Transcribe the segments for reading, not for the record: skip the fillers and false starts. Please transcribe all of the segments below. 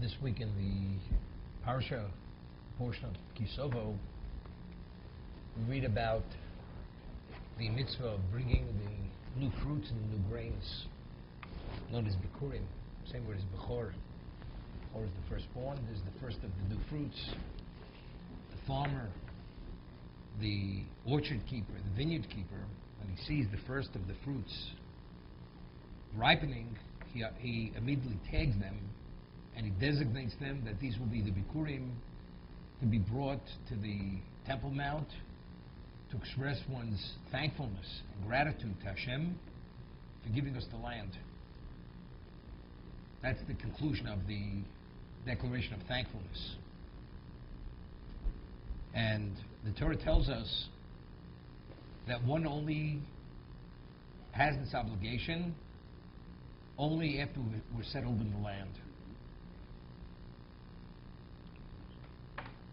This week in the Parsha portion of Kisovo, we read about the mitzvah of bringing the new fruits and new grains, known as Bikurim. Same word as Bechor. Bechor is the firstborn. This is the first of the new fruits. The farmer, the orchard keeper, the vineyard keeper, when he sees the first of the fruits ripening, he immediately tags them and he designates them that these will be the Bikurim to be brought to the Temple Mount to express one's thankfulness and gratitude to Hashem for giving us the land. That's the conclusion of the declaration of thankfulness. And the Torah tells us that one only has this obligation only after we're settled in the land.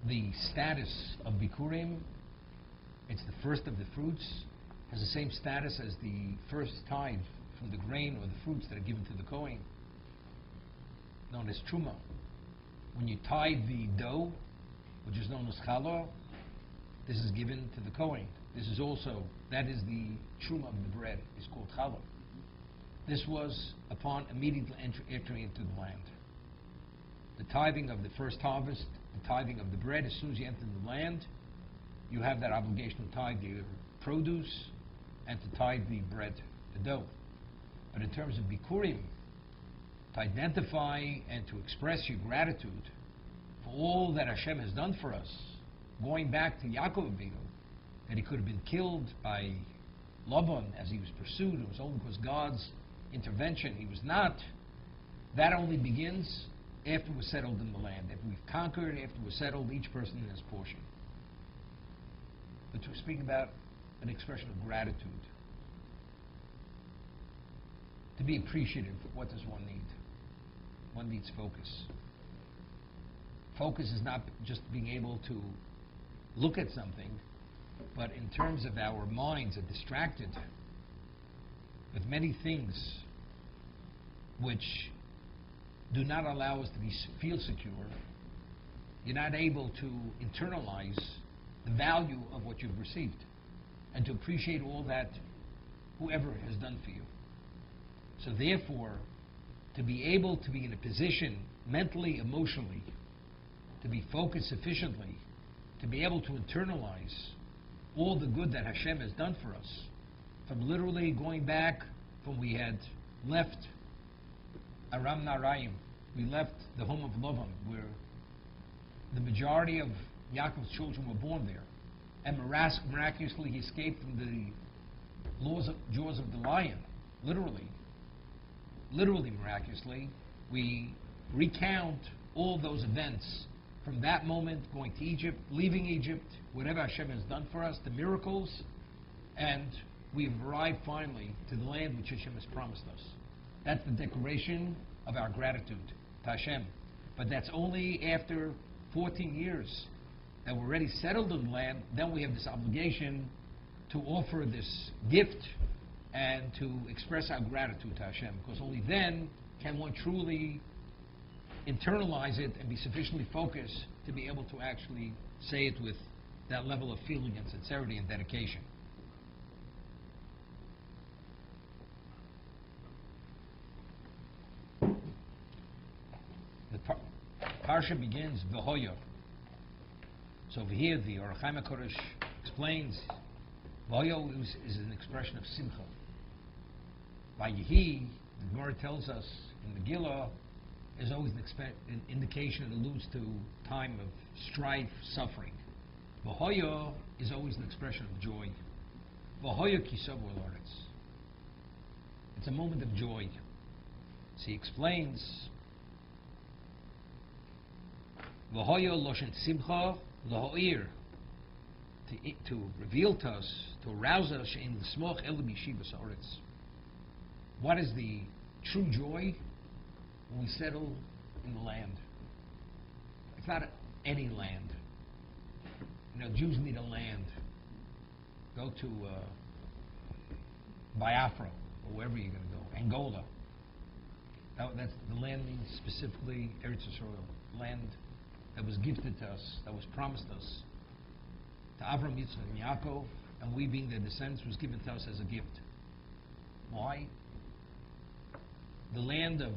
The status of Bikurim, it's the first of the fruits, has the same status as the first tithe from the grain or the fruits that are given to the Kohen, known as Truma. When you tithe the dough, which is known as Challah, this is given to the Kohen. This is also, that is the Truma of the bread, it's called Challah. This was upon immediate entry into the land. The tithing of the first harvest, the tithing of the bread, as soon as you enter the land, you have that obligation to tithe your produce and to tithe the bread, the dough. But in terms of Bikurim, to identify and to express your gratitude for all that Hashem has done for us, going back to Yaakov Avinu, that he could have been killed by Laban as he was pursued, it was only because God's intervention he was not. That only begins after we're settled in the land, after we've conquered, after we're settled, each person in his portion. But to speak about an expression of gratitude, to be appreciative, what does one need? One needs focus. Focus is not just being able to look at something, but in terms of our minds are distracted with many things which do not allow us to feel secure. You're not able to internalize the value of what you've received and to appreciate all that whoever has done for you. So therefore, to be able to be in a position mentally, emotionally, to be focused sufficiently, to be able to internalize all the good that Hashem has done for us, from literally going back from we had left Aram Naraim, we left the home of Lavan, where the majority of Yaakov's children were born there, and miraculously he escaped from the jaws of the lion, literally miraculously. We recount all those events from that moment, going to Egypt, leaving Egypt, whatever Hashem has done for us, the miracles, and we've arrived finally to the land which Hashem has promised us. That's the declaration of our gratitude to Hashem. But that's only after 14 years that we're already settled in the land, then we have this obligation to offer this gift and to express our gratitude to Hashem, because only then can one truly internalize it and be sufficiently focused to be able to actually say it with that level of feeling and sincerity and dedication. The Parsha begins V'hoyo. So over here, the Or HaChaim HaKadosh explains V'hoyo is an expression of Simcha. Vayehi, the Gemara tells us in Megillah, is always an indication, it alludes to time of strife, suffering. V'hoyo is always an expression of joy. V'hoyo kisovo loretz. It's a moment of joy. So he explains V'hoyo loshen simcha lohoir, to reveal to us, to arouse us in the smoch el b'shivas haaretz. What is the true joy when we settle in the land? It's not any land. Jews need a land. Go to Biafra or wherever you're going to go, Angola. That's the land means specifically Eretz Yisrael, land that was gifted to us, that was promised us. To Avram, Yitzchak, and Yaakov, and we being their descendants was given to us as a gift. Why? The land of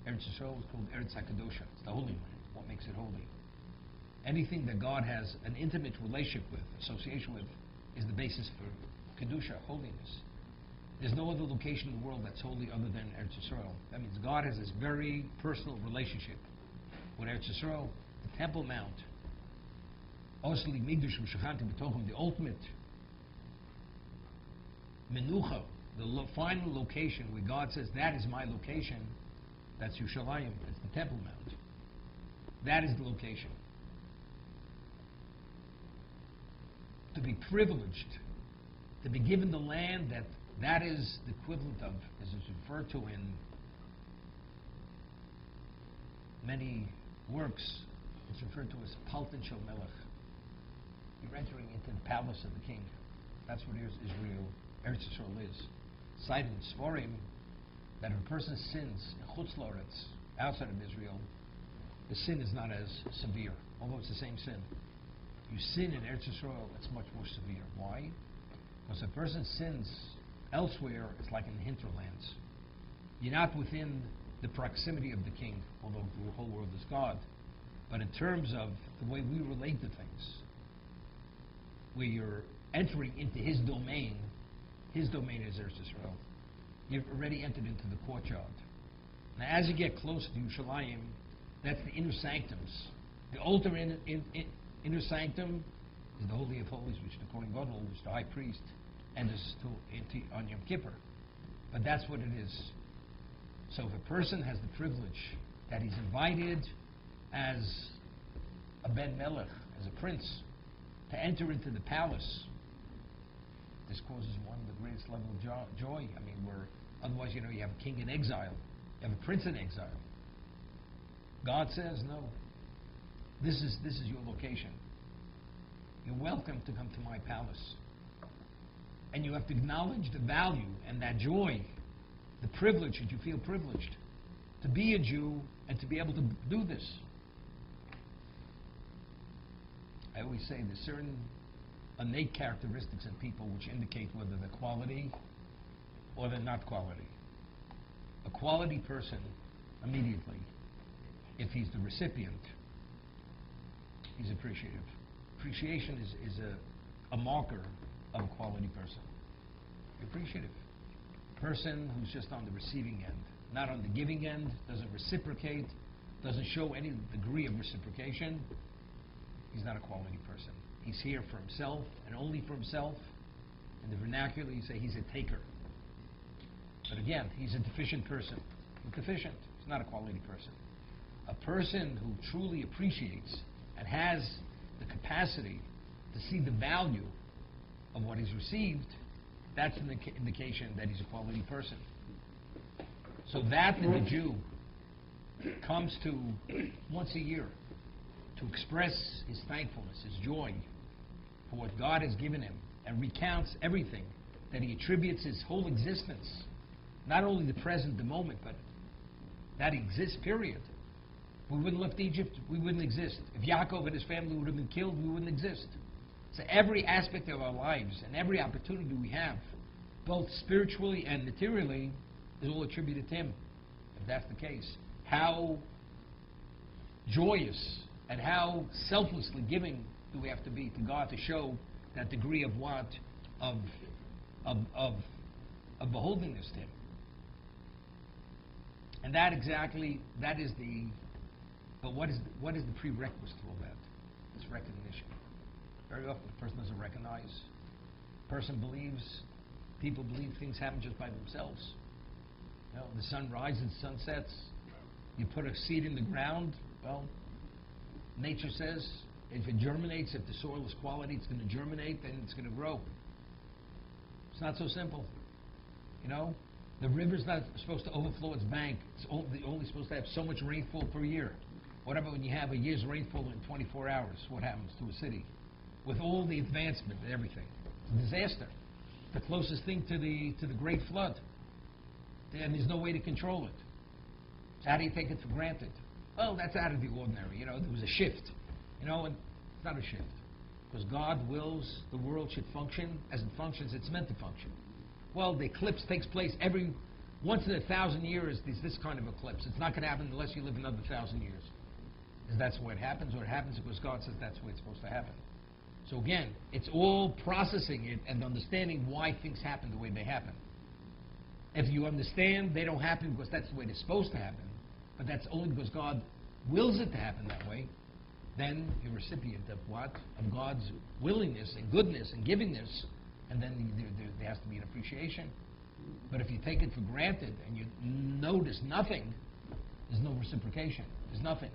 Eretz Yisrael is called Eretz HaKadosha. It's the holy land. What makes it holy? Anything that God has an intimate relationship with, association with, is the basis for Kedusha, holiness. There's no other location in the world that's holy other than Eretz Yisrael. That means God has this very personal relationship with Eretz Yisrael, the Temple Mount, Osli Migdash V'Shachantim B'Tochim, the ultimate Menucha, the final location where God says, that is my location. That's Yerushalayim. That's the Temple Mount. That is the location. To be privileged, to be given the land that is the equivalent of, as it's referred to in many works, it's referred to as Paltan Shel Melech. You're entering into the palace of the king. That's what Israel, Eretz Yisrael is. Cited in Sforim, that if a person sins in Chutz La'aretz, outside of Israel, the sin is not as severe, although it's the same sin. You sin in Eretz Yisrael, it's much more severe. Why? Because if a person sins elsewhere, it's like in the hinterlands. You're not within the proximity of the king, although the whole world is God. But in terms of the way we relate to things, where you're entering into his domain is Eretz Yisrael. You've already entered into the courtyard. Now, as you get closer to Yerushalayim, that's the inner sanctums. The ultimate inner sanctum is the Holy of Holies, which the Kohen Gadol, which the high priest, enters on Yom Kippur. But that's what it is. So if a person has the privilege that he's invited as a Ben Melech, as a prince, to enter into the palace, this causes one of the greatest level of joy. I mean, otherwise, you have a king in exile, you have a prince in exile. God says, no, this is your location. You're welcome to come to my palace. And you have to acknowledge the value and that joy, the privilege that you feel privileged to be a Jew and to be able to do this. I always say there's certain innate characteristics in people which indicate whether they're quality or they're not quality. A quality person, immediately, if he's the recipient, he's appreciative. Appreciation is a marker of a quality person. Appreciative. Person who's just on the receiving end, not on the giving end, doesn't reciprocate, doesn't show any degree of reciprocation, he's not a quality person. He's here for himself and only for himself. In the vernacular, you say he's a taker. But again, he's a deficient person. He's deficient. He's not a quality person. A person who truly appreciates and has the capacity to see the value of what he's received, that's an indication that he's a quality person. So that the Jew comes to once a year to express his thankfulness, his joy for what God has given him, and recounts everything, that he attributes his whole existence, not only the present, the moment, but that he exists, period. If we wouldn't left Egypt, we wouldn't exist. If Yaakov and his family would have been killed, we wouldn't exist. So every aspect of our lives and every opportunity we have, both spiritually and materially, is all attributed to him. If that's the case, how joyous and how selflessly giving do we have to be to God to show that degree of what? Of beholdingness to him. And that is but what is the prerequisite to all that? It's recognition. Very often the person doesn't recognize. People believe things happen just by themselves. The sun rises, the sun sets. You put a seed in the ground, well, nature says if it germinates, if the soil is quality, it's going to germinate, then it's going to grow. It's not so simple. The river's not supposed to overflow its bank. It's only supposed to have so much rainfall per year. What about when you have a year's rainfall in 24 hours? What happens to a city? With all the advancement and everything. It's a disaster. The closest thing to the Great Flood. And there's no way to control it. So how do you take it for granted? Well, that's out of the ordinary. You know, there was a shift. You know, and it's not a shift. Because God wills the world should function as it functions, it's meant to function. Well, the eclipse takes place every once in 1,000 years. There's this kind of eclipse. It's not going to happen unless you live another 1,000 years. Is that's the way it happens, or it happens because God says that's the way it's supposed to happen. So again, it's all processing it and understanding why things happen the way they happen. If you understand they don't happen because that's the way they're supposed to happen, but that's only because God wills it to happen that way, then you're a recipient of what? Of God's willingness and goodness and givingness, and then there has to be an appreciation. But if you take it for granted and you notice nothing, there's no reciprocation. There's nothing.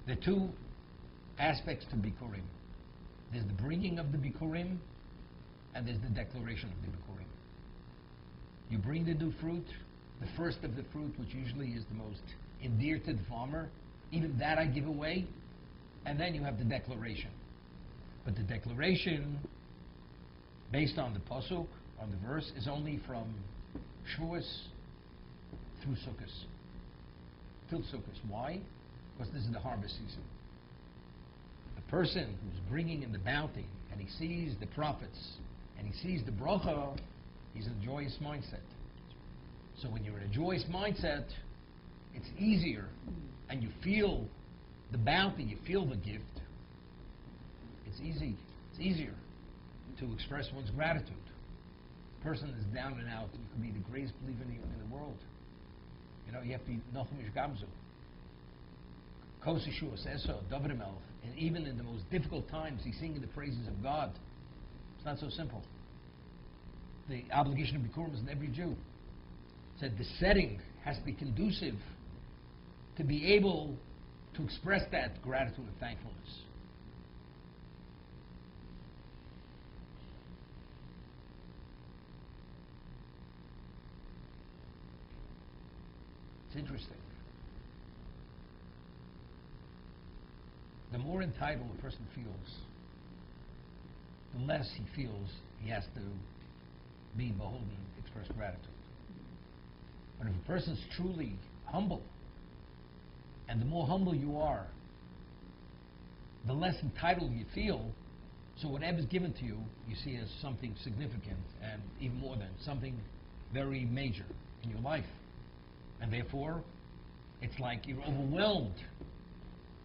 There are two aspects to Bikurim. There's the bringing of the Bikurim, and there's the declaration of the Bikurim. You bring the new fruit, the first of the fruit, which usually is the most endeared to the farmer. Even that I give away. And then you have the declaration. But the declaration, based on the pasuk, on the verse, is only from Shavuos through Sukkot. Till Sukkot. Why? Because this is the harvest season. The person who's bringing in the bounty, and he sees the prophets, and he sees the bracha, he's in a joyous mindset. So when you're in a joyous mindset, it's easier, and you feel the bounty, you feel the gift. It's easy. It's easier to express one's gratitude. The person is down and out. You can be the greatest believer in the world. You know, you have to be Nochum Ish Gamzu. Koseshu Seso, David Melch, and even in the most difficult times, he's singing the praises of God. It's not so simple. The obligation of Bikurim is in every Jew. Said the setting has to be conducive to be able to express that gratitude and thankfulness. It's interesting. The more entitled a person feels, the less he feels he has to be beholden to express gratitude. But if a person's truly humble, and the more humble you are, the less entitled you feel, so whatever's given to you, you see as something significant, and even more than something very major in your life. And therefore, it's like you're overwhelmed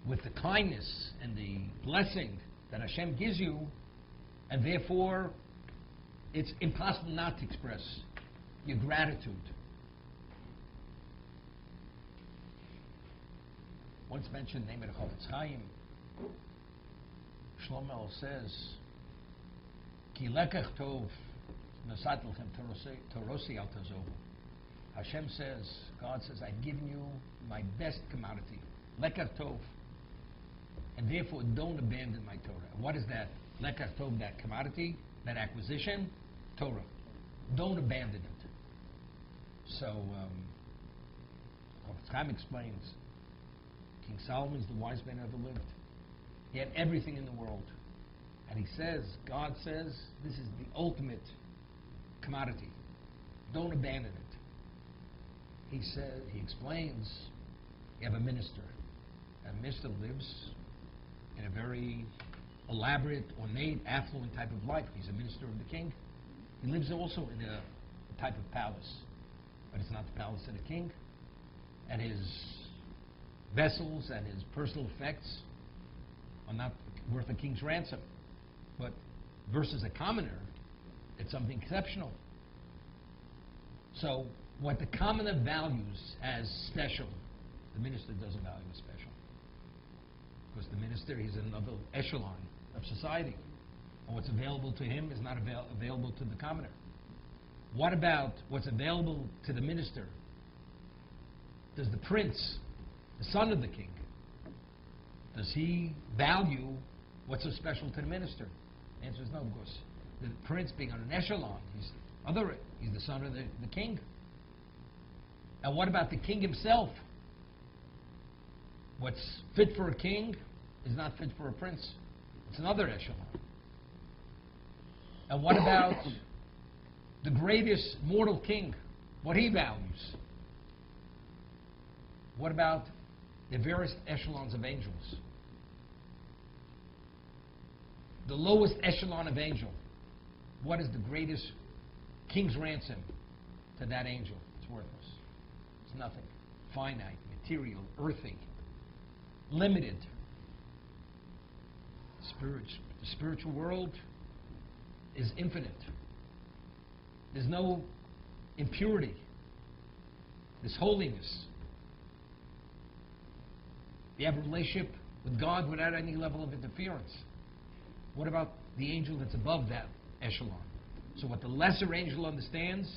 with the kindness and the blessing that Hashem gives you, and therefore, it's impossible not to express your gratitude. Once mentioned the name of the Chofetz Chaim, Shlomo says, Ki lekach tov nasat lechem torosi al tazovu. Hashem says, God says, I've given you my best commodity, lekach tov, and therefore don't abandon my Torah. What is that? Lekach tov, that commodity, that acquisition, Torah. Don't abandon it. So, Chofetz Chaim explains, King Solomon's the wisest man ever lived. He had everything in the world. And he says, God says, this is the ultimate commodity. Don't abandon it. He said, he explains, you have a minister. A minister lives in a very elaborate, ornate, affluent type of life. He's a minister of the king. He lives also in a type of palace. But it's not the palace of the king. And his vessels and his personal effects are not worth a king's ransom. But versus a commoner, it's something exceptional. So what the commoner values as special, the minister doesn't value as special. Because the minister is another echelon of society. And what's available to him is not available to the commoner. What about what's available to the minister? Does the prince, the son of the king, does he value what's so special to the minister? The answer is no, because the prince being on an echelon, he's the son of the king. And what about the king himself? What's fit for a king is not fit for a prince. It's another echelon. And what about the greatest mortal king? What he values? What about the various echelons of angels? The lowest echelon of angel. What is the greatest king's ransom to that angel? It's worthless. It's nothing. Finite, material, earthy, limited. The spiritual world is infinite. There's no impurity. There's holiness. You have a relationship with God without any level of interference. What about the angel that's above that echelon? So what the lesser angel understands,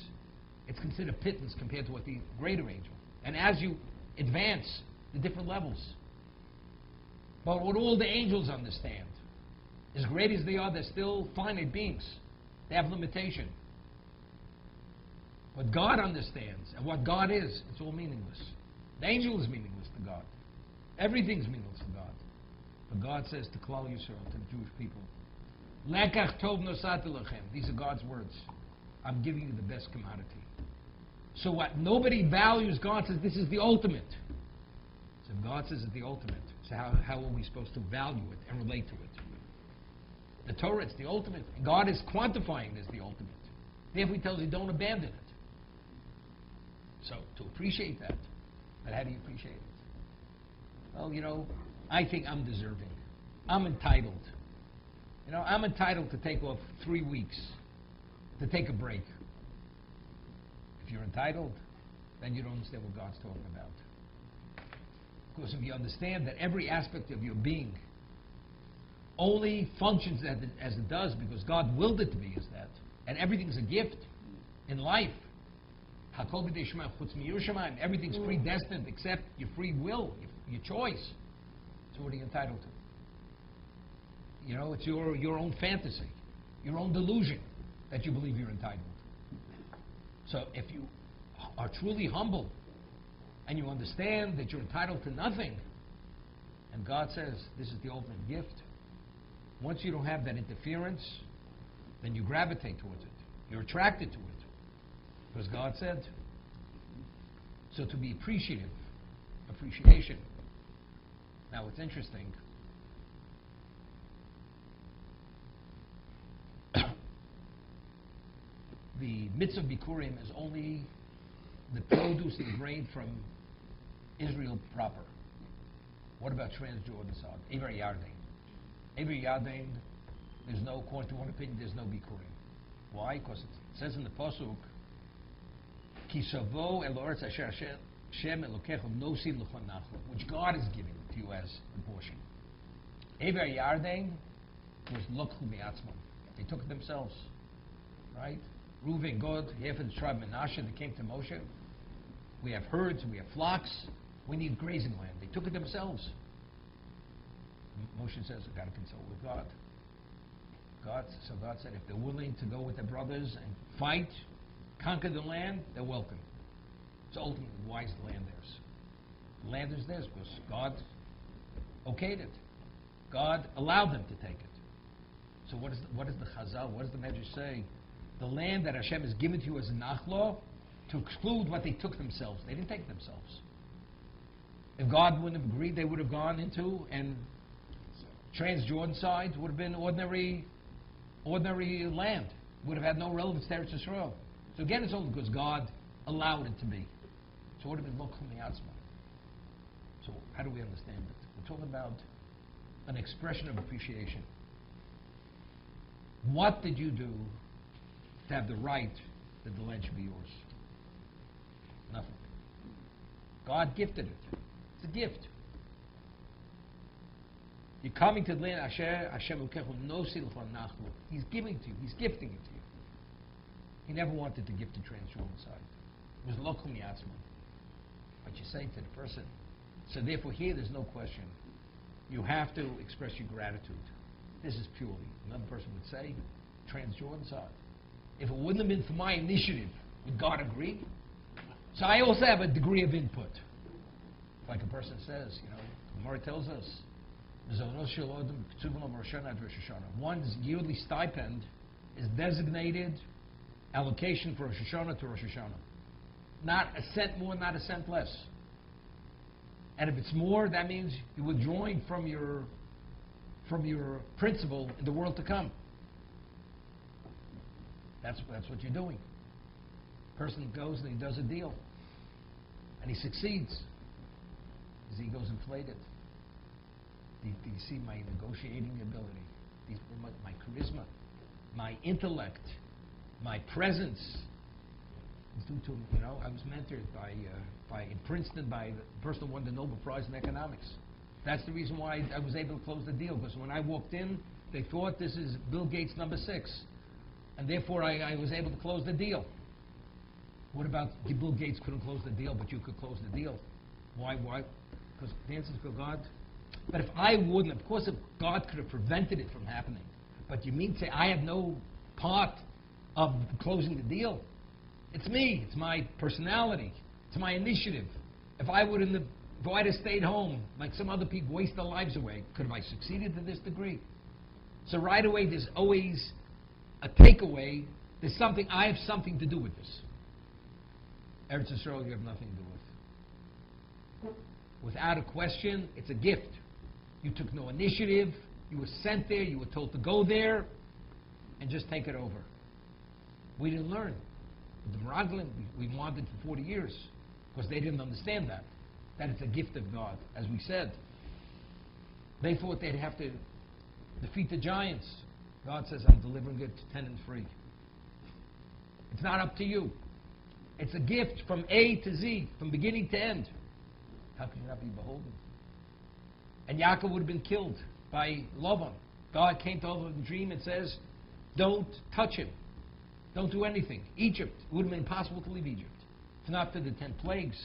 it's considered pittance compared to what the greater angel. And as you advance the different levels, but what all the angels understand, as great as they are, they're still finite beings. They have limitation. What God understands and what God is, it's all meaningless. The angel is meaningless to God. Everything's meaningless to God. But God says to Klal Yisrael, to the Jewish people, Lekach tov nosati lechem. These are God's words. I'm giving you the best commodity. So what? Nobody values God, says this is the ultimate. So if God says it's the ultimate, so how are we supposed to value it and relate to it? The Torah, it's the ultimate. God is quantifying it as the ultimate. Therefore, he tells you don't abandon it. So, to appreciate that, but how do you appreciate it? Well, I think I'm deserving. I'm entitled. I'm entitled to take off 3 weeks, to take a break. If you're entitled, then you don't understand what God's talking about. Because if you understand that every aspect of your being only functions as it does because God willed it to be as that, and everything's a gift in life. Everything's predestined except your free will, your choice. So what are you entitled to? It's your own fantasy, your own delusion that you believe you're entitled. So if you are truly humble and you understand that you're entitled to nothing, and God says this is the ultimate gift, once you don't have that interference, then you gravitate towards it. You're attracted to it. Because God said. So to be appreciation. Now it's interesting. The mitzvah Bikurim is only the produce and grain from Israel proper. What about Transjordan side? Ever Yarden. Ever Yarden, there's no, according to one opinion, there's no Bikurim. Why? Because it says in the Pasuk, Ki shavo el oretz asher Hashem elokecha nosi l'chon nachlo, which God is giving to you as a portion. Ever Yarden was lokhu mi'atzmon. They took it themselves, right? Reuven, Gad, half of the tribe of Menashe, they came to Moshe. We have herds, we have flocks, we need grazing land. They took it themselves. Moshe says, I've got to consult with God. So God said, if they're willing to go with their brothers and fight, conquer the land, they're welcome. So ultimately, why is the land theirs? The land is theirs because God okayed it. God allowed them to take it. So what is the Chazal? What does the Medrash say? The land that Hashem has given to you as a nachlo, to exclude what they took themselves. They didn't take it themselves. If God wouldn't have agreed, they would have gone into, and Transjordan side would have been ordinary land. Would have had no relevance to Eretz Yisrael. So again, it's only because God allowed it to be. So it would have been Lokhum Yatzma. So how do we understand it? We're talking about an expression of appreciation. What did you do to have the right that the land should be yours? Nothing. God gifted it. It's a gift. You're coming to the land, Hashem He's giving to you. He's gifting it to you. He never wanted to gift the Transjordan side. It was Lokhum Yatzman. But you say to the person, so therefore here there's no question. You have to express your gratitude. This is purely, another person would say, Transjordan side. If it wouldn't have been for my initiative, would God agree? So I also have a degree of input. Like a person says, Gemara tells us, one's yearly stipend is designated allocation for Rosh Hashanah to Rosh Hashanah. Not a cent more, not a cent less. And if it's more, that means you're withdrawing from your principle in the world to come. That's what you're doing. Person goes and he does a deal, and he succeeds. His ego's inflated. Do you see my negotiating ability? My charisma, my intellect, my presence. Due to, I was mentored in Princeton by the person who won the Nobel Prize in economics. That's the reason why I was able to close the deal, because when I walked in, they thought this is Bill Gates number 6, and therefore I was able to close the deal. What about Bill Gates couldn't close the deal, but you could close the deal? Why? Because the answer is for God. But if I wouldn't, of course, if God could have prevented it from happening. But you mean to say I have no part of closing the deal? It's me. It's my personality. It's my initiative. If I'd have stayed home, like some other people, waste their lives away, could have I succeeded to this degree? So right away, there's always a takeaway. There's something. I have something to do with this. Eretz Yisrael, you have nothing to do with. Without a question, it's a gift. You took no initiative. You were sent there. You were told to go there, and just take it over. We didn't learn. The Meraglim, we wanted for 40 years because they didn't understand that it's a gift of God, as we said. They thought they'd have to defeat the giants. God says, I'm delivering it to tenant free. It's not up to you. It's a gift from A to Z, from beginning to end. How could you not be beholden? And Yaakov would have been killed by Lavan. God came to him in a dream and says, don't touch him. Don't do anything. Egypt. It would have been impossible to leave Egypt. If not for the 10 plagues,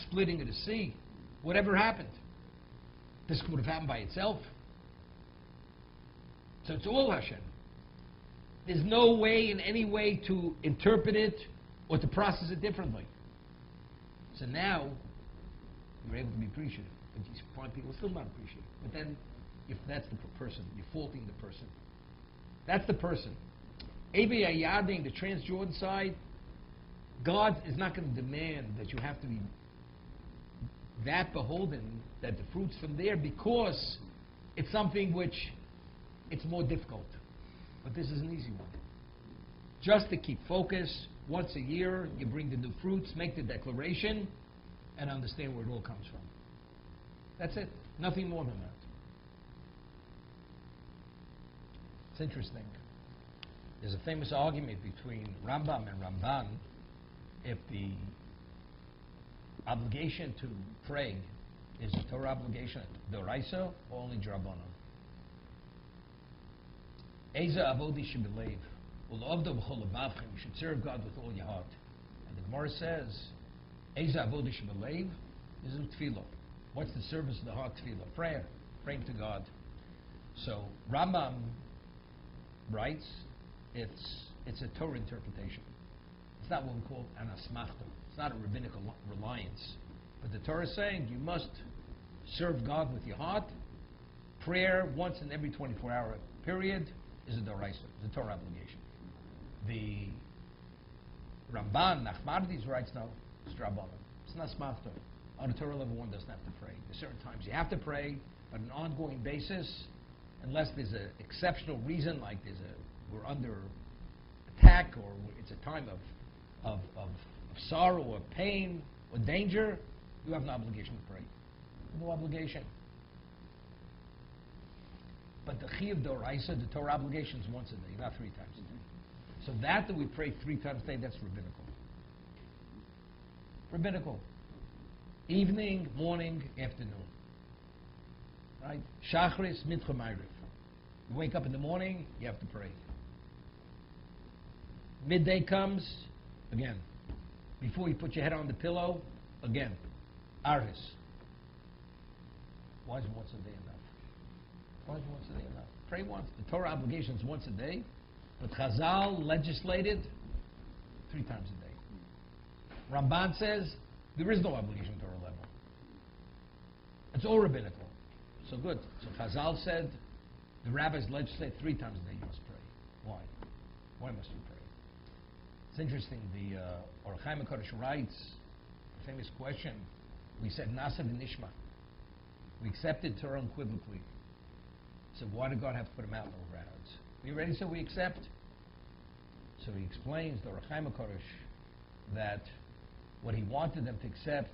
splitting of the sea, whatever happened. This would have happened by itself. So it's all Hashem. There's no way in any way to interpret it or to process it differently. So now, you're able to be appreciative. But you find people still not appreciative. But then, if that's the person, you're faulting the person. That's the person. Evi Ayading, the Transjordan side, God is not going to demand that you have to be that beholden, that the fruits from there, because it's something which it's more difficult. But this is an easy one. Just to keep focus, once a year, you bring the new fruits, make the declaration, and understand where it all comes from. That's it. Nothing more than that. It's interesting. There's a famous argument between Rambam and Ramban if the obligation to pray is a Torah obligation, Doraisa, or only Drabanan. Eza avodi shebelev, ulovdo b'chol levavchem. You should serve God with all your heart. And the Gemara says, Eza avodi shebelev is tefillah. What's the service of the heart? Tefillah, prayer, praying to God. So Rambam writes, it's a Torah interpretation. It's not what we call an asmachta. It's not a rabbinical reliance. But the Torah is saying you must serve God with your heart. Prayer once in every 24-hour period is a doraisa, it's a Torah obligation. The Ramban, Nachmanides writes, no, it's drabanan. It's not asmachta. On a Torah level, one doesn't have to pray. There's certain times you have to pray, but on an ongoing basis, unless there's an exceptional reason, like we're under attack, or it's a time of sorrow or pain or danger, you have an obligation to pray. No obligation. But the Chiyuv Doraisa, the Torah obligation, is once a day, not 3 times a day. So that we pray 3 times a day, that's rabbinical. Rabbinical. Evening, morning, afternoon. Right? Shachris, Mincha, Ma'ariv. You wake up in the morning, you have to pray. Midday comes, again. Before you put your head on the pillow, again. Arvis. Why is once a day enough? Why is once a day enough? Pray once. The Torah obligation is once a day, but Chazal legislated 3 times a day. Ramban says there is no obligation Torah level. It's all rabbinical. So good. So Chazal said the rabbis legislate 3 times a day you must pray. Why? Why must we pray? It's interesting, the Or Chaim HaKadosh writes, a famous question, we said, Nasa v'nishma. We accepted Torah unequivocally. So why did God have to put a mountain over our heads? We already said we accept. So he explains, the Or Chaim HaKadosh, that what he wanted them to accept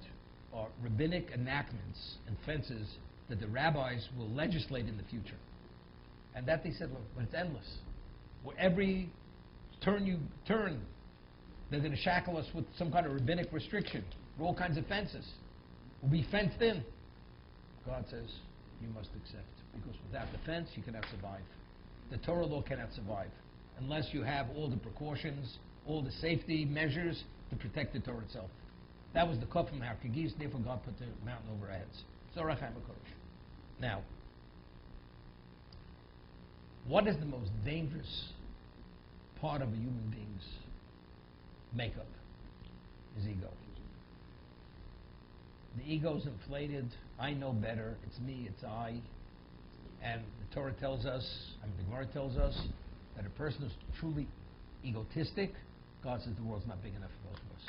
are rabbinic enactments and fences that the rabbis will legislate in the future. And that they said, look, but it's endless. Where every turn you turn, they're going to shackle us with some kind of rabbinic restriction, with all kinds of fences. We'll be fenced in. God says, you must accept, because without the fence, you cannot survive. The Torah law cannot survive unless you have all the precautions, all the safety measures to protect the Torah itself. That was the cut from our Kagis, therefore God put the mountain over our heads. So Or Chaim HaKadosh. Now, what is the most dangerous part of a human being's makeup? His ego. The ego is inflated. I know better. It's me. It's I. And the Torah tells us, the Gemara tells us, that a person who's truly egotistic, God says the world's not big enough for both of us.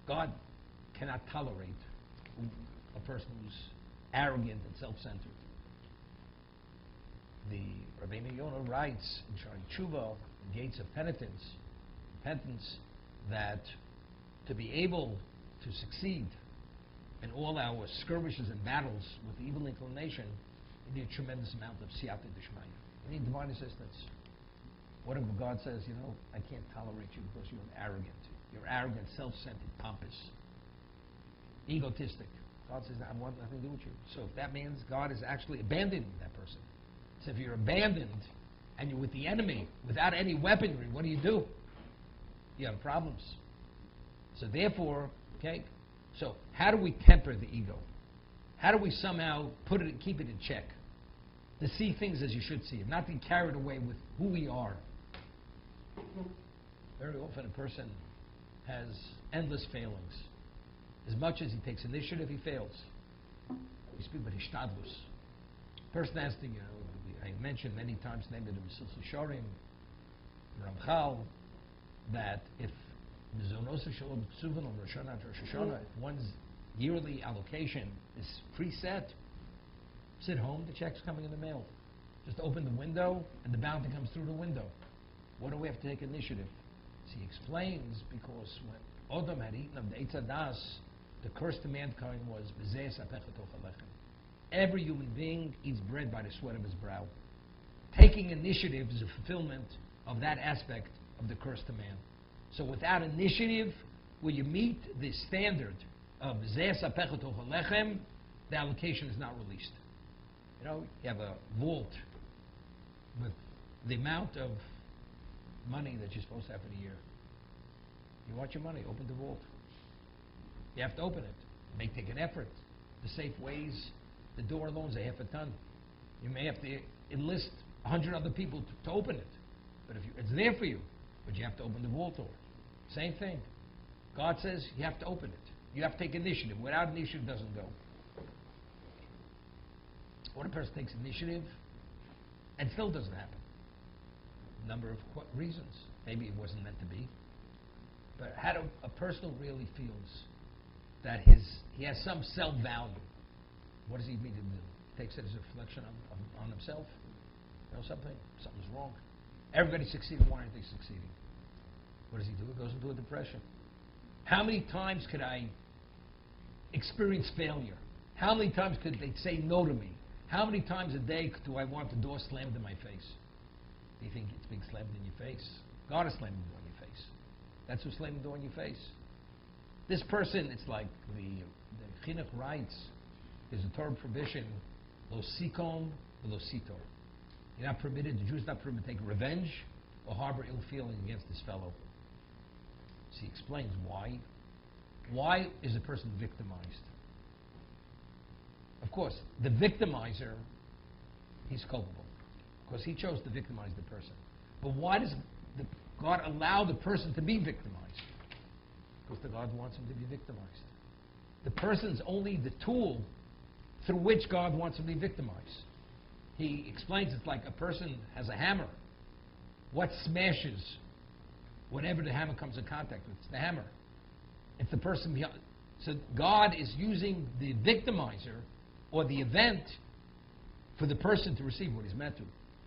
God cannot tolerate a person who's arrogant and self-centered. The Rabbeinu Yonah writes in Shari Tshuva, the Gates of Penitence, that to be able to succeed in all our skirmishes and battles with the evil inclination, you need a tremendous amount of siyata d'shmaya. You need divine assistance. What if God says, I can't tolerate you because you're arrogant. You're arrogant, self-centered, pompous, egotistic. God says, I want nothing to do with you. So if that means God is actually abandoning that person. So if you're abandoned and you're with the enemy without any weaponry, what do? You have problems. So therefore, so how do we temper the ego? How do we somehow keep it in check? To see things as you should see it, not be carried away with who we are. Very often a person has endless failings. As much as he takes initiative, he fails. We speak about hishtadlus. Person has to, I mentioned many times, named it Mesillas Yesharim, Ramchal, that if one's yearly allocation is preset, sit home, the check's coming in the mail. Just open the window, and the bounty comes through the window. What do we have to take initiative? So he explains, because when Adam had eaten of the Eitz Hadas, the curse to mankind was, every human being eats bread by the sweat of his brow. Taking initiative is a fulfillment of that aspect of the curse to man. So without initiative, when you meet the standard of the allocation is not released. You have a vault with the amount of money that you're supposed to have for the year. You want your money, open the vault. You have to open it. It may take an effort. The safe ways, the door alone's a half a ton. You may have to enlist 100 other people to open it. But it's there for you, but you have to open the vault door. Same thing. God says you have to open it. You have to take initiative. Without initiative, it doesn't go. When a person takes initiative, and still doesn't happen. A number of reasons. Maybe it wasn't meant to be. But how do a person really feels that he has some self-value? What does he mean to do? He takes it as a reflection on himself. Something's wrong. Everybody's succeeding. Why aren't they succeeding? What does he do? He goes into a depression. How many times could I experience failure? How many times could they say no to me? How many times a day do I want the door slammed in my face? Do you think it's being slammed in your face? God is slamming the door in your face. That's who's slamming the door in your face. This person, it's like the Chinuch writes, there's a Torah provision, lo sikom, lo sitor. You're not permitted, the Jew is not permitted to take revenge or harbor ill feeling against his fellow. So he explains why. Why is a person victimized? Of course, the victimizer, he's culpable because he chose to victimize the person. But why does God allow the person to be victimized? Because the God wants him to be victimized. The person's only the tool through which God wants him to be victimized. He explains it's like a person has a hammer. What smashes whenever the hammer comes in contact with? It's the hammer. It's the person behind. So God is using the victimizer or the event for the person to receive what he's meant to.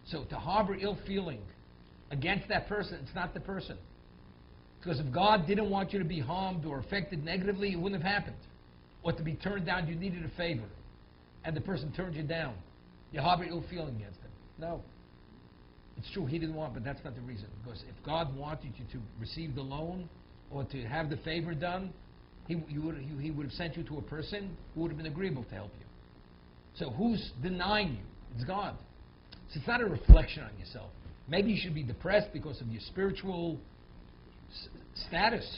So to harbor ill feeling against that person, it's not the person. Because if God didn't want you to be harmed or affected negatively, it wouldn't have happened. Or to be turned down, you needed a favor, and the person turned you down. You harbor ill feeling against them. No. It's true, he didn't want, but that's not the reason. Because if God wanted you to receive the loan or to have the favor done, he would have sent you to a person who would have been agreeable to help you. So who's denying you? It's God. So it's not a reflection on yourself. Maybe you should be depressed because of your spiritual status,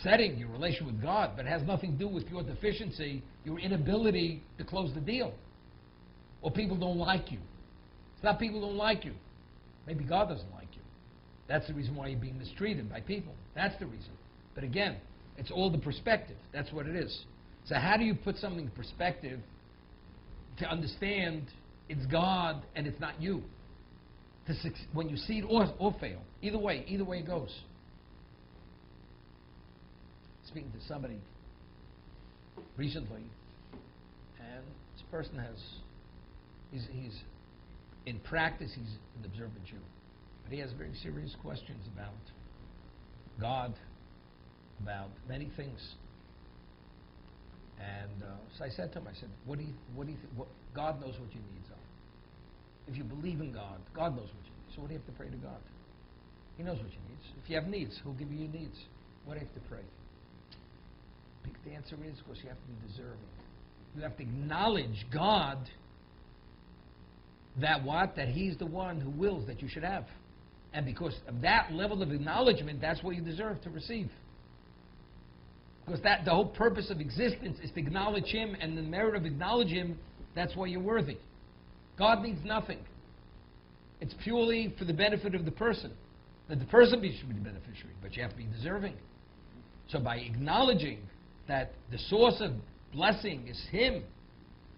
setting, your relation with God, but it has nothing to do with your deficiency, your inability to close the deal. Or people don't like you. It's not people don't like you. Maybe God doesn't like you. That's the reason why you're being mistreated by people. That's the reason. But again, it's all the perspective. That's what it is. So how do you put something in perspective to understand it's God and it's not you? When you see it or fail. Either way it goes. Speaking to somebody recently, and this person he's in practice, he's an observant Jew, but he has very serious questions about God, about many things. And so I said to him, what do you think? God knows what your needs are. If you believe in God, God knows what you need. So what do you have to pray to God? He knows what you need. If you have needs, he'll give you your needs. What do you have to pray? The answer is because you have to be deserving. You have to acknowledge God that he's the one who wills that you should have. And because of that level of acknowledgement, that's what you deserve to receive. Because the whole purpose of existence is to acknowledge him, and the merit of acknowledging him, that's why you're worthy. God needs nothing. It's purely for the benefit of the person. That the person should be the beneficiary, but you have to be deserving. So by acknowledging that the source of blessing is him,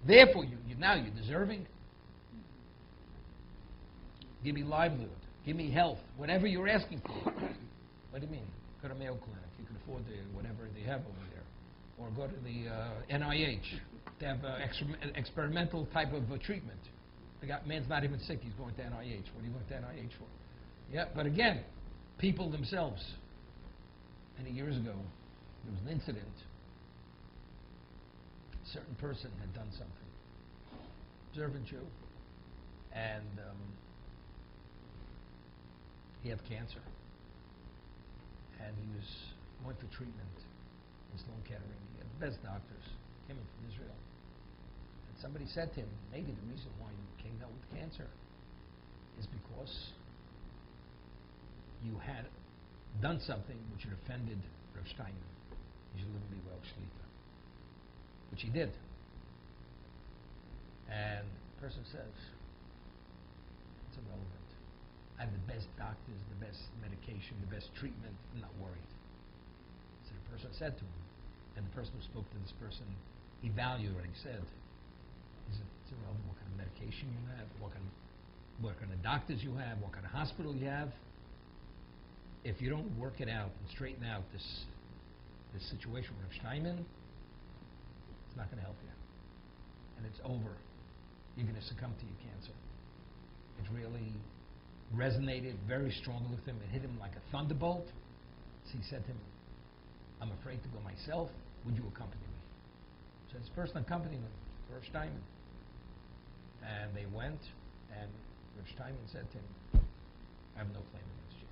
therefore now you're deserving. Give me livelihood. Give me health. Whatever you're asking for. What do you mean? Go to Mayo Clinic. You can afford whatever they have over there. Or go to the NIH to have experimental type of treatment. Man's not even sick. He's going to NIH. What are you going to NIH for? Yeah, but again, people themselves. Many years ago, there was an incident. A certain person had done something. Observant Jew. And he had cancer. And he went for treatment in Sloan Kettering. He had the best doctors. Came in from Israel. And somebody said to him, maybe the reason why you came down with cancer is because you had done something which had offended Rav Steinman. You should literally Welsh Shlita. Which he did. And the person says, it's irrelevant. I have the best doctors, the best medication, the best treatment. I'm not worried. So the person said to him, and the person who spoke to this person, he valued what he said. He said, it's irrelevant what kind of medication you have, what kind of doctors you have, what kind of hospital you have. If you don't work it out and straighten out this situation with Rav Steinman, it's not going to help you. And it's over. You're going to succumb to your cancer. It really resonated very strongly with him. It hit him like a thunderbolt. So he said to him, I'm afraid to go myself. Would you accompany me? So this person accompanied him to Rav Steinman. And they went, and Rav Steinman said to him, I have no claim against you.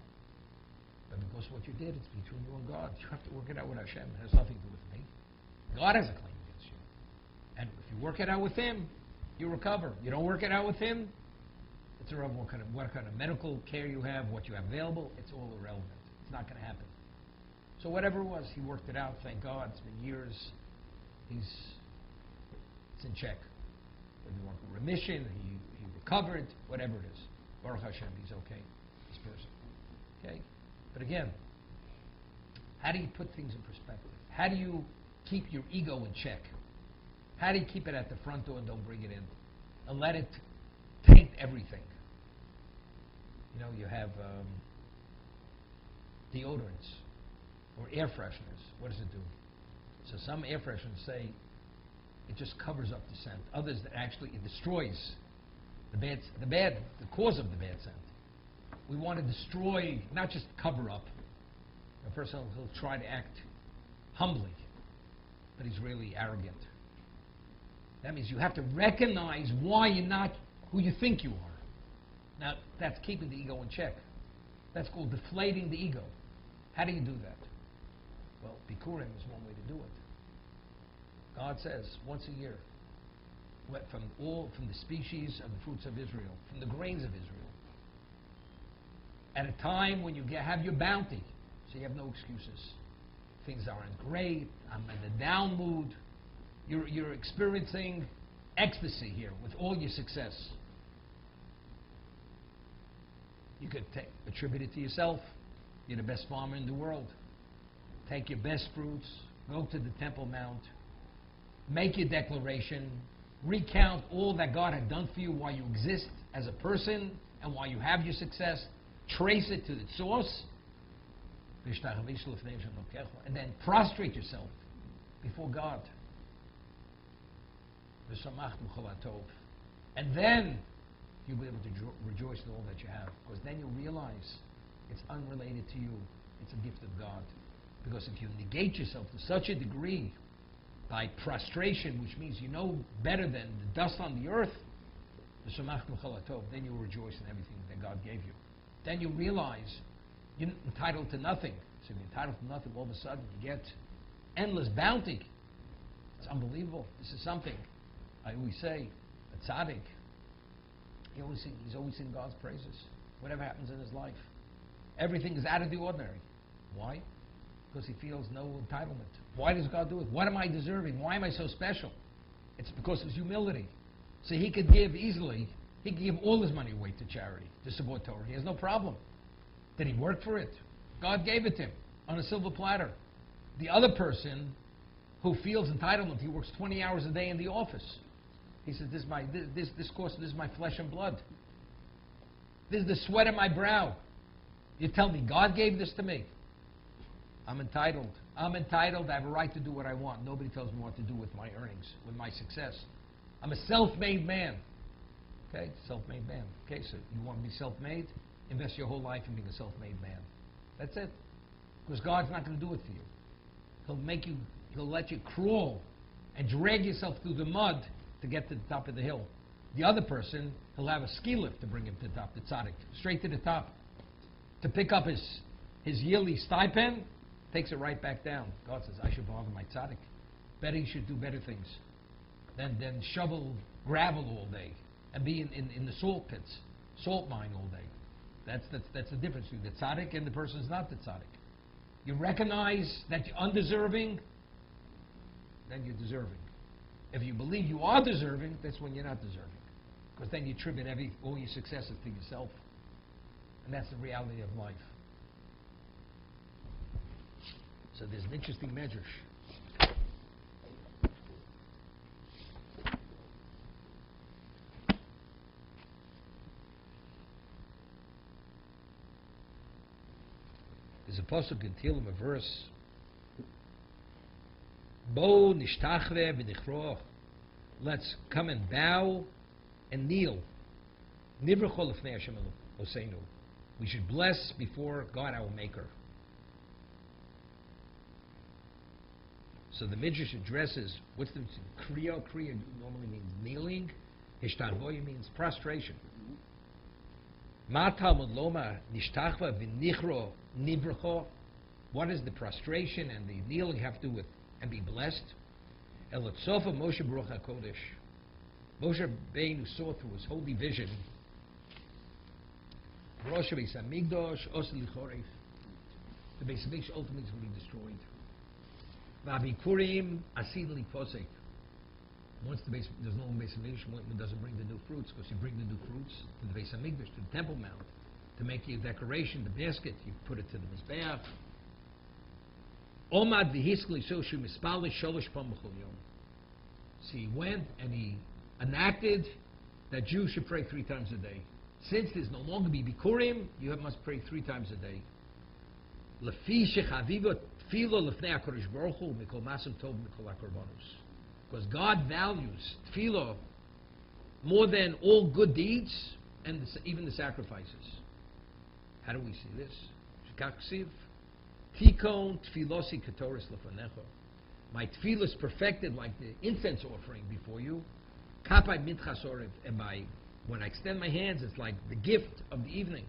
But because what you did, it's between you and God. You have to work it out with Hashem. It has nothing to do with me. God has a claim against you. And if you work it out with him, you recover. You don't work it out with him, it's irrelevant what kind of medical care you have, what you have available, it's all irrelevant. It's not going to happen. So whatever it was, he worked it out, thank God. It's been years. It's in check. Whether he went for remission, he recovered, whatever it is. Baruch Hashem, he's okay, this person. Okay? But again, how do you put things in perspective? How do you keep your ego in check? How do you keep it at the front door and don't bring it in? And let it taint everything. You know, you have deodorants or air fresheners. What does it do? So some air fresheners say it just covers up the scent. Others that actually it destroys the cause of the bad scent. We want to destroy, not just cover up. A person will try to act humbly, but he's really arrogant. That means you have to recognize why you're not who you think you are. Now, that's keeping the ego in check. That's called deflating the ego. How do you do that? Well, Bikurim is one way to do it. God says once a year, from the species of the fruits of Israel, from the grains of Israel, at a time when you have your bounty, so you have no excuses. Things aren't great. I'm in a down mood. You're experiencing ecstasy here with all your success. You could attribute it to yourself. You're the best farmer in the world. Take your best fruits, go to the Temple Mount, make your declaration, recount all that God had done for you while you exist as a person and while you have your success, trace it to its source, and then prostrate yourself before God. And then you'll be able to rejoice in all that you have, because then you'll realize it's unrelated to you. It's a gift of God. Because if you negate yourself to such a degree by prostration, which means you know better than the dust on the earth, then you'll rejoice in everything that God gave you. Then you'll realize you're entitled to nothing. So if you're entitled to nothing, all of a sudden you get endless bounty. It's unbelievable. This is something I always say, a tzaddik, he's always singing God's praises, whatever happens in his life. Everything is out of the ordinary. Why? Because he feels no entitlement. Why does God do it? What am I deserving? Why am I so special? It's because of his humility. So he could give easily, he could give all his money away to charity, to support Torah. He has no problem. Did he work for it? God gave it to him on a silver platter. The other person who feels entitlement, he works 20 hours a day in the office. He says, this is my flesh and blood. This is the sweat of my brow. You tell me God gave this to me. I'm entitled. I'm entitled. I have a right to do what I want. Nobody tells me what to do with my earnings, with my success. I'm a self-made man. Okay, self-made man. Okay, so you want to be self-made? Invest your whole life in being a self-made man. That's it. Because God's not going to do it for you. He'll let you crawl and drag yourself through the mud to get to the top of the hill. The other person, he'll have a ski lift to bring him to the top, the tzaddik, straight to the top. To pick up his yearly stipend, takes it right back down. God says, I should bother my tzaddik. Better he should do better things than shovel gravel all day and be in the salt pits, salt mine all day. That's the difference between the tzaddik and the person who's not the tzaddik. You recognize that you're undeserving, then you're deserving. If you believe you are deserving, that's when you're not deserving. Because then you attribute all your successes to yourself. And that's the reality of life. So there's an interesting measure. There's a pasuk in Tehillim, a verse. Bo nishtachve v'nichroch. Let's come and bow and kneel. Nivrcho lefnei Hashem Eloseinu. We should bless before God our Maker. So the Midrash addresses what's the kriya. Kriya normally means kneeling. Hishtachvoy means prostration. Ma Talmud loma nishtachva v'nichro nivrcho. What does the prostration and the kneeling have to do with and be blessed? Elotzofa Moshe Baruch HaKodesh. Moshe Rabbeinu saw through his holy vision. Rosh Beis Hamikdash Osa Lichoref. The Beis Hamikdash ultimately is going to be destroyed. V'abikurim Asid Liposek. Once there's no Beis Hamikdash, one doesn't bring the new fruits, because you bring the new fruits to the Beis Hamikdash, to the Temple Mount, to make your decoration, the basket, you put it to the Mizbeach. Omad v'hiskli shoshu mispali sholosh pam b'chol yom. So he went and he enacted that Jews should pray 3 times a day. Since there's no longer bikurim, you must pray 3 times a day. Lefi shechaviva tefillah lefnei HaKadosh Baruch Hu mikol masim tov mikol hakorbanos. Because God values tefillah more than all good deeds and even the sacrifices. How do we see this? Shekaksiv tikon tfilosi ketoris lefanecha. My tefillah is perfected like the incense offering before you. Kapai minchas orev, and when I extend my hands, it's like the gift of the evening.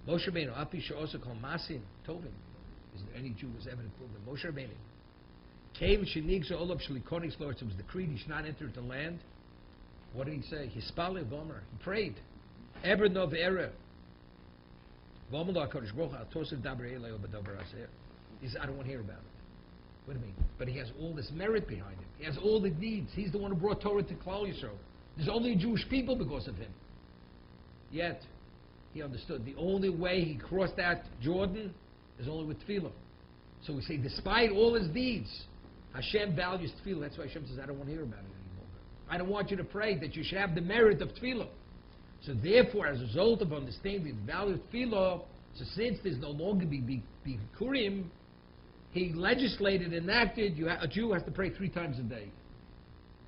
Moshe Rabbeinu, api she'osa kol masim tovim. Is there any Jew who has ever proved that Moshe Rabbeinu? Came shenigza olav shlikonis lords. It was decreed he should not enter the land. What did he say? Hispale bomer. He prayed. Eber nov era. V'omer lo HaKadosh Baruch Hu al tosef daber elei u'b'daber aser. He said, I don't want to hear about it. What do you mean? But he has all this merit behind him. He has all the deeds. He's the one who brought Torah to Klal Yisrael. There's only Jewish people because of him. Yet, he understood the only way he crossed that Jordan is only with tefillah. So we say, despite all his deeds, Hashem values tefillah. That's why Hashem says, I don't want to hear about it anymore. I don't want you to pray that you should have the merit of tefillah. So therefore, as a result of understanding the value of tefillah, so since there's no longer bikurim, he legislated, enacted, a Jew has to pray 3 times a day.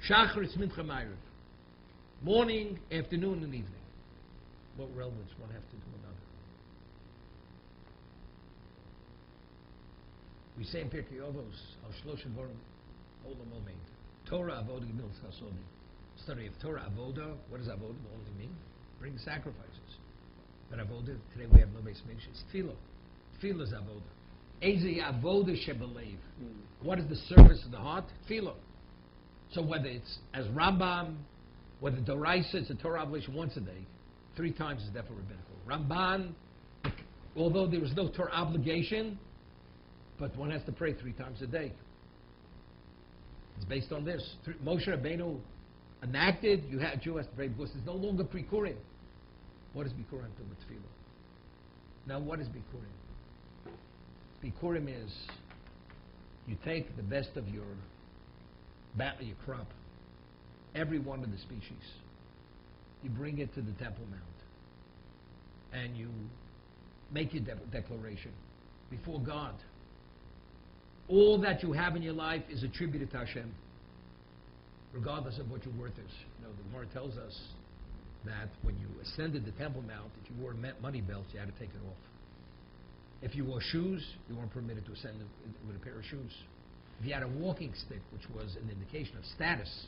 Shacharis, Mincha, Ma'ariv. Morning, afternoon, and evening. What relevance one have to do another? We say in Pirkei Avos, Al Shlosh Dvarim Olam Omeid. Torah Avoda Gemilas Chasodim. Study of Torah Avoda. What does Avoda only mean? Bring sacrifices. But Avoda, today we have no base mention. It's Tefillah. Tefillah is Avoda. Ezi Avoda Shebelev. What is the service of the heart? Tefillah. So whether it's as Rambam, whether Doraisa, it's a Torah obligation once a day, 3 times is definitely rabbinical. Ramban, although there is no Torah obligation, but one has to pray 3 times a day. It's based on this. Moshe Rabbeinu enacted, a Jew has to pray because there's no longer Bikurim. What does Bikurim do with tefillah? Now, what is Bikurim? Bikurim is you take the best of your crop, every one of the species. You bring it to the Temple Mount, and you make your declaration before God. All that you have in your life is attributed to Hashem, regardless of what your worth is. You know, the Gemara tells us that when you ascended the Temple Mount, if you wore money belts, you had to take it off. If you wore shoes, you weren't permitted to ascend with a pair of shoes. If you had a walking stick, which was an indication of status,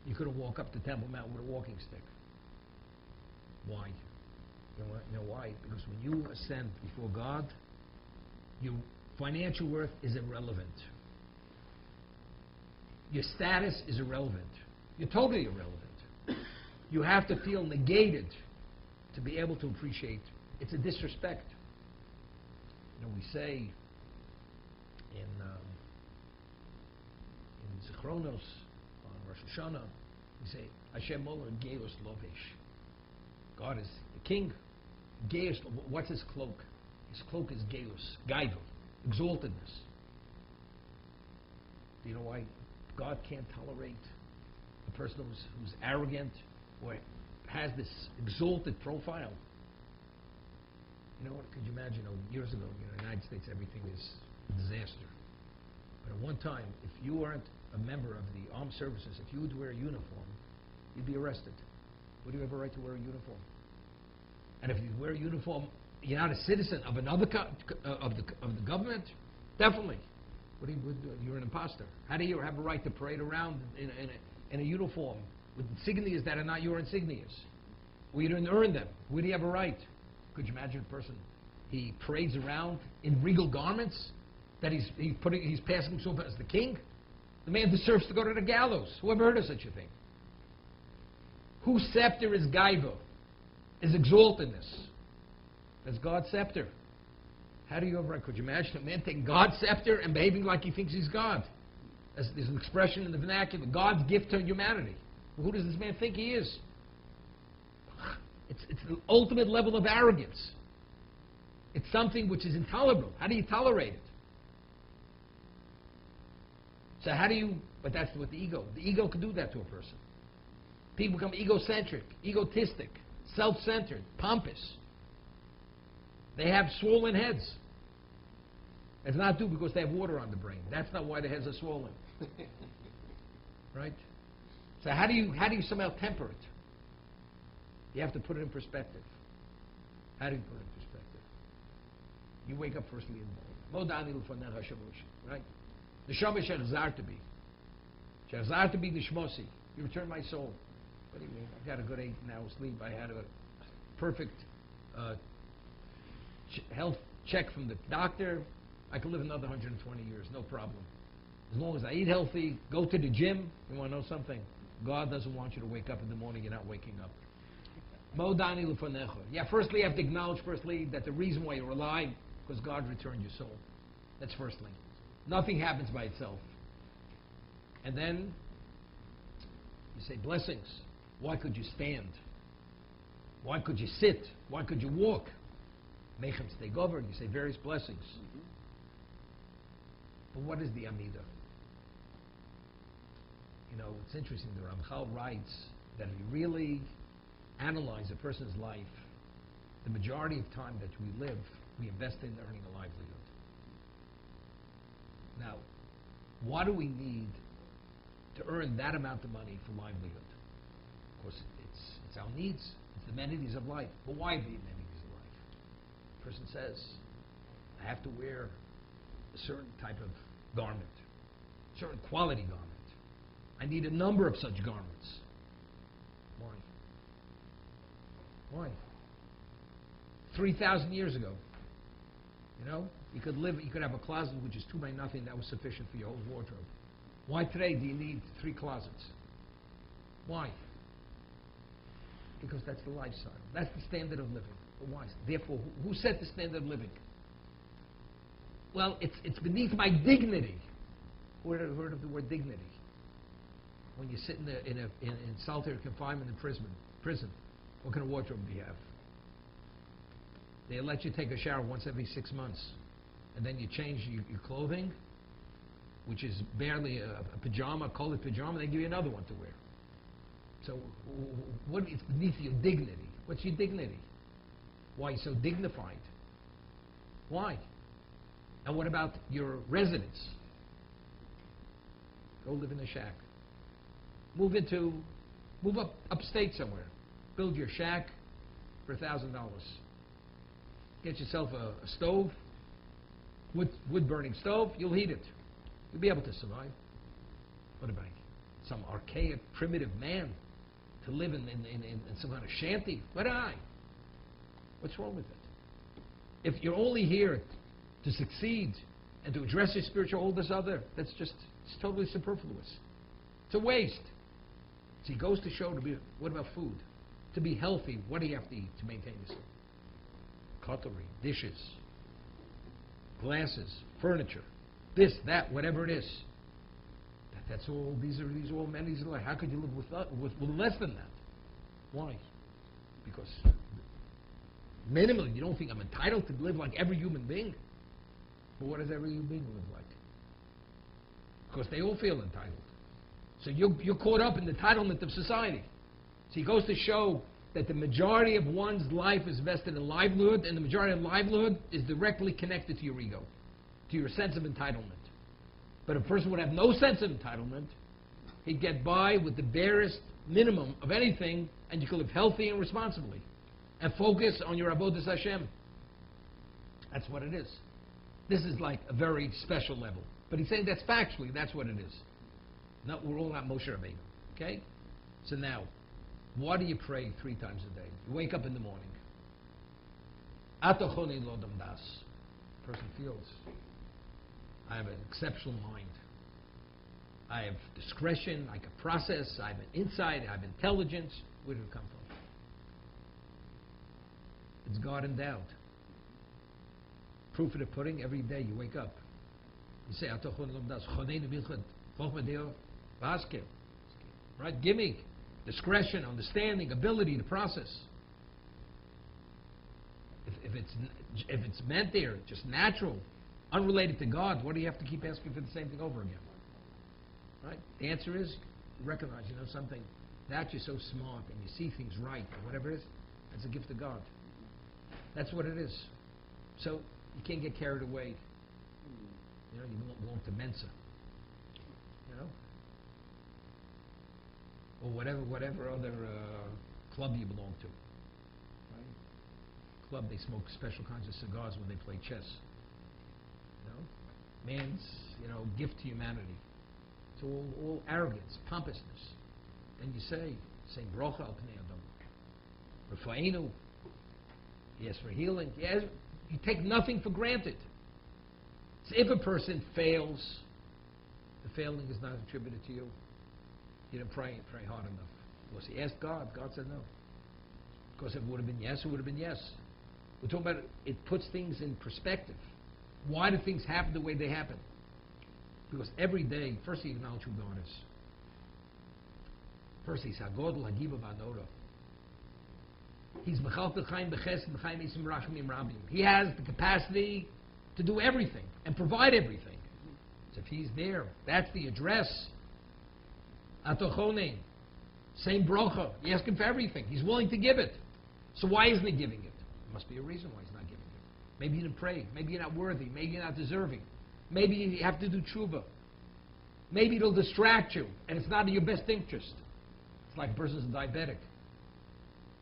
you couldn't walk up the Temple Mount with a walking stick. Why? You know why? Because when you ascend before God, your financial worth is irrelevant. Your status is irrelevant. You're totally irrelevant. You have to feel negated to be able to appreciate. It's a disrespect. You know, we say in Zichronos, on Rosh Hashanah, we say, Hashem Moler Geos Lovesh. God is the king. Geos, what's his cloak? His cloak is Geos, Gaiva, exaltedness. Do you know why God can't tolerate a person who's arrogant or has this exalted profile? You know what? Could you imagine? Years ago, in the United States, everything is a disaster. But at one time, if you weren't a member of the armed services, if you would wear a uniform, you'd be arrested. Would you have a right to wear a uniform? And if you wear a uniform, you're not a citizen of another of the government. Definitely. What do you do? You're an imposter. How do you have a right to parade around in a uniform with insignias that are not your insignias? Well, you didn't earn them. Where do you have a right? Could you imagine a person? He parades around in regal garments that he's passing himself as the king. The man deserves to go to the gallows. Who ever heard of such a thing? Whose scepter is Gaiva? Is exaltedness. That's God's scepter. How do you ever? Could you imagine a man taking God's scepter and behaving like he thinks he's God? There's an expression in the vernacular, God's gift to humanity. Well, who does this man think he is? It's the ultimate level of arrogance. It's something which is intolerable. How do you tolerate it? So how do you, but that's what the ego can do that to a person. People become egocentric, egotistic, self-centered, pompous. They have swollen heads. It's not due because they have water on the brain. That's not why their heads are swollen. Right? So how do you somehow temper it? You have to put it in perspective. How do you put it in perspective? You wake up firstly in the morning. Right? The Shabbat Shechzar to be. Shechzar to be the Shmosi. You return my soul. What do you mean? I got a good 8 hours sleep. I had a perfect health check from the doctor. I could live another 120 years, no problem. As long as I eat healthy, go to the gym. You want to know something? God doesn't want you to wake up in the morning. You're not waking up. Modani l'fanecha. Yeah, firstly, you have to acknowledge, that the reason why you're alive, because God returned your soul. That's firstly. Nothing happens by itself. And then, you say, blessings. Why could you stand? Why could you sit? Why could you walk? Mechem stay governed. You say various blessings. But what is the Amidah? You know, it's interesting. The Ramchal writes that if you really analyze a person's life, the majority of time that we live, we invest in earning a livelihood. Now, what do we need to earn that amount of money for livelihood? Of course, it's our needs. It's the amenities of life. But why the amenities of life? A person says, I have to wear a certain type of garment, a certain quality garment. I need a number of such garments. Why? Why? 3,000 years ago, you could have a closet which is 2 by nothing. That was sufficient for your whole wardrobe. Why today do you need 3 closets? Why? Because that's the lifestyle. That's the standard of living. But why? Therefore, who set the standard of living? Well, it's beneath my dignity. Who heard of the word dignity? When you sit in solitary confinement in prison, what kind of wardrobe do you have? They let you take a shower once every 6 months, and then you change your clothing, which is barely a pajama, a colored pajama. They give you another one to wear. So, it's beneath your dignity. What's your dignity? Why are you so dignified? Why? And what about your residence? Go live in a shack. Move up upstate somewhere. Build your shack for $1,000. Get yourself a stove, wood burning stove. You'll heat it. You'll be able to survive. What about some archaic, primitive man to live in some kind of shanty? What's wrong with it? If you're only here to succeed and to address your spiritual all this other, it's totally superfluous. It's a waste. See, it goes to show what about food? To be healthy, what do you have to eat to maintain yourself? Cutlery, dishes, glasses, furniture, this, that, whatever it is. That's all. These are all amenities of life. How could you live with less than that? Why? Because minimally, you don't think I'm entitled to live like every human being. But what does every human being live like? Because they all feel entitled. So you're caught up in the entitlement of society. So it goes to show that the majority of one's life is vested in livelihood, and the majority of livelihood is directly connected to your ego, to your sense of entitlement. But a person would have no sense of entitlement. He'd get by with the barest minimum of anything, and you could live healthy and responsibly, and focus on your avodas Hashem. That's what it is. This is like a very special level. But he's saying that's factually, that's what it is. No, we're all not Moshe Rabbeinu. Okay? So now, what do you pray 3 times a day? You wake up in the morning. Atochoni lodam das. Person feels, I have an exceptional mind. I have discretion, I can process, I have an insight, I have intelligence. Where did it come from? It's God endowed. Proof of the pudding, every day you wake up. You say, right? Give me discretion, understanding, ability to process. If it's meant there, just natural, unrelated to God, what do you have to keep asking for the same thing over again? Right? The answer is, recognize, something. That you're so smart and you see things right or whatever it is, that's a gift of God. That's what it is. So you can't get carried away. You know, you belong to Mensa. You know? Or whatever other club you belong to. Right? Club, they smoke special kinds of cigars when they play chess. You know? Man's, gift to humanity. It's all arrogance, pompousness. And you say Brocha al Pnei Adam. Rafa'inu. Yes, for healing. Yes, you take nothing for granted. So if a person fails, the failing is not attributed to you. You didn't pray hard enough. Because he asked God. God said no. Because if it would have been yes, it would have been yes. We're talking about it puts things in perspective. Why do things happen the way they happen? Because every day, first you acknowledge who God is. First he's Hagod Lagiba Vanora. He's Mechal Chaim Beches B'Chaim Isim Rachmim Rabim. He has the capacity to do everything and provide everything. So if he's there, that's the address. Atochonein. Same brocha. You ask him for everything. He's willing to give it. So why isn't he giving it? There must be a reason why he's not giving it. Maybe you didn't pray. Maybe you're not worthy. Maybe you're not deserving. Maybe you have to do tshuva. Maybe it'll distract you, and it's not in your best interest. It's like a person's diabetic,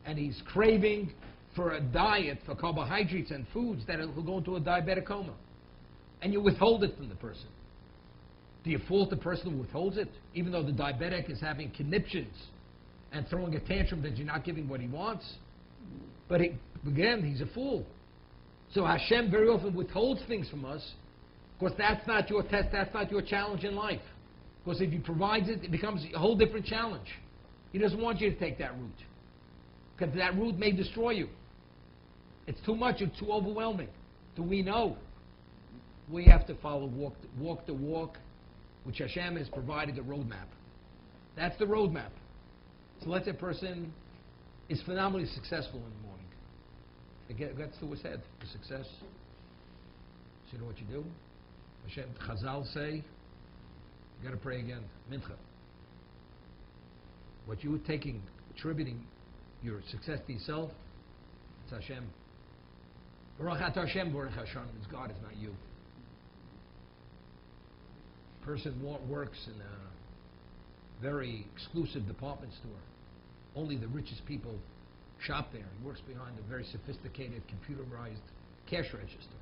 and he's craving for a diet for carbohydrates and foods that will go into a diabetic coma, and you withhold it from the person. Do you fault the person who withholds it, even though the diabetic is having conniptions and throwing a tantrum that you're not giving what he wants? But again, he's a fool. So Hashem very often withholds things from us because that's not your test, that's not your challenge in life. Because if he provides it, it becomes a whole different challenge. He doesn't want you to take that route. Because that route may destroy you. It's too much, it's too overwhelming. Do we know? We have to follow walk the walk, which Hashem has provided the roadmap. That's the roadmap. So let's say a person is phenomenally successful in the morning. It gets to his head, the success. So you know what you do? Hashem, Chazal say, you got to pray again, Mincha. What you were attributing your success to yourself, it's Hashem. Baruch Atah Hashem, Baruch Hashem, it's God, it's not you. Person works in a very exclusive department store. Only the richest people shop there. He works behind a very sophisticated computerized cash register,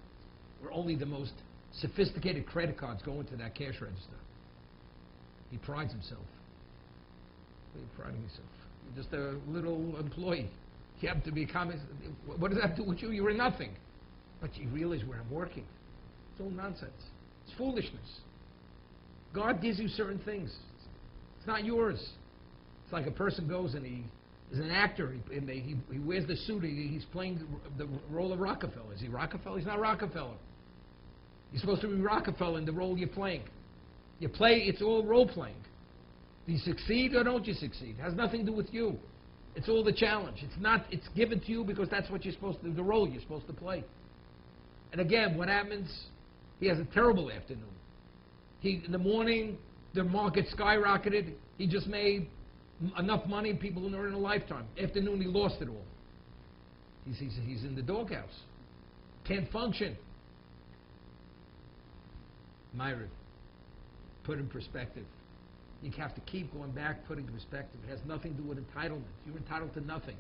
where only the most sophisticated credit cards go into that cash register. He prides himself. What are you priding yourself? You're just a little employee. You happen to be a comic. What does that do with you? You're in nothing. But you realize where I'm working. It's all nonsense. It's foolishness. God gives you certain things. It's not yours. It's like a person goes and he is an actor. He wears the suit. He's playing the role of Rockefeller. Is he Rockefeller? He's not Rockefeller. You're supposed to be Rockefeller in the role you're playing. You play, it's all role playing. Do you succeed or don't you succeed? It has nothing to do with you. It's all the challenge. It's given to you because that's what you're supposed to do, the role you're supposed to play. And again, what happens? He has a terrible afternoon. In the morning, the market skyrocketed. He just made enough money people who earn in a lifetime. Afternoon, he lost it all. He's in the doghouse. Can't function. Myra, put in perspective. You have to keep going back, putting in perspective. It has nothing to do with entitlement. You're entitled to nothing.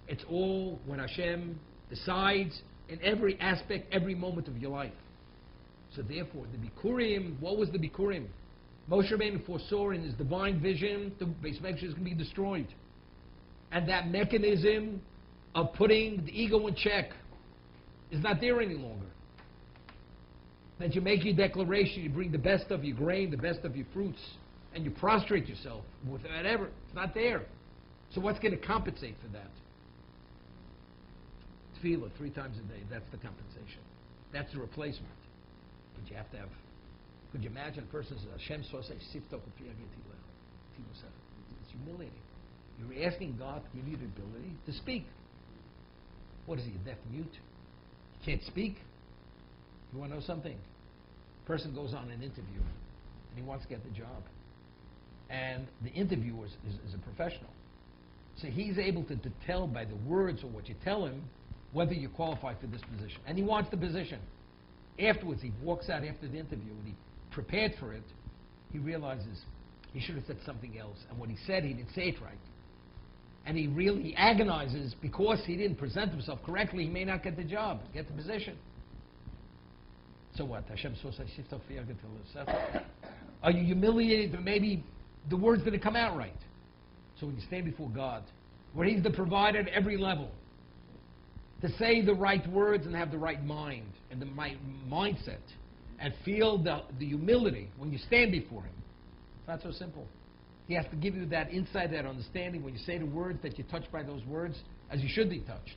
It's all when Hashem decides in every aspect, every moment of your life. So therefore, the Bikurim, what was the Bikurim? Moshe Rabbeinu foresaw in his divine vision the Beis Mikdash is going to be destroyed. And that mechanism of putting the ego in check is not there any longer. That you make your declaration, you bring the best of your grain, the best of your fruits, and you prostrate yourself with whatever. It's not there. So what's going to compensate for that? Tefillah 3 times a day. That's the compensation. That's the replacement. But you have to have. Could you imagine a person says, Hashem Sosei Sifto K'Piyagetilah? It's humiliating. You're asking God to give you the ability to speak. What is he, a deaf mute? He can't speak? You want to know something? A person goes on an interview and he wants to get the job. And the interviewer is a professional. So he's able to tell by the words or what you tell him whether you qualify for this position. And he wants the position. Afterwards, he walks out after the interview and he prepared for it. He realizes he should have said something else. And what he said, he didn't say it right. And he really agonizes because he didn't present himself correctly. He may not get the job, get the position. So what? Hashem says, are you humiliated that maybe the words didn't come out right? So when you stand before God, where He's the provider at every level, to say the right words and have the right mind and the right mindset and feel the humility when you stand before Him, it's not so simple. He has to give you that insight, that understanding when you say the words that you're touched by those words as you should be touched.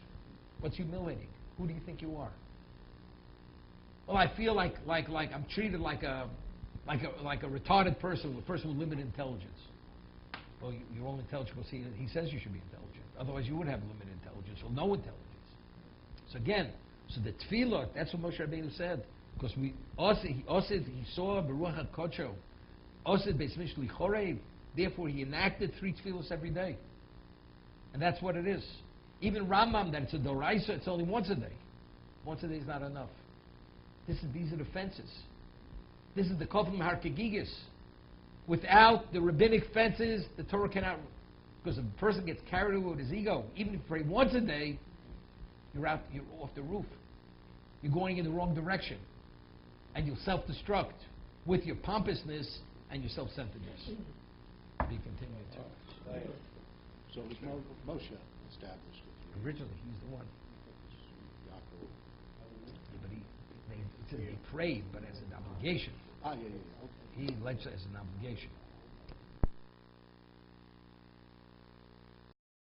What's humiliating? Who do you think you are? Well, I feel like I'm treated like a retarded person, a person with limited intelligence. Well, you're only intelligent because he says you should be intelligent. Otherwise, you would have limited intelligence or no intelligence. So again, the tefillah, that's what Moshe Rabbeinu said. Because he saw Beruach HaKodsho, Osid Beis Mishli Chorev. Therefore, he enacted 3 tefillahs every day. And that's what it is. Even Rambam, that it's a doraisa, it's only once a day. Once a day is not enough. These are the fences. This is the Kofim Harkegigis. Without the rabbinic fences, the Torah cannot, because if a person gets carried away with his ego, even if you pray once a day, you're off the roof. You're going in the wrong direction. And you'll self-destruct with your pompousness and your self-centeredness. Be continued to. So it was Moshe established it. Originally, he's the one. Yaakov. Yeah, but he prayed, but as an obligation. Yeah. Okay. He legislated as an obligation.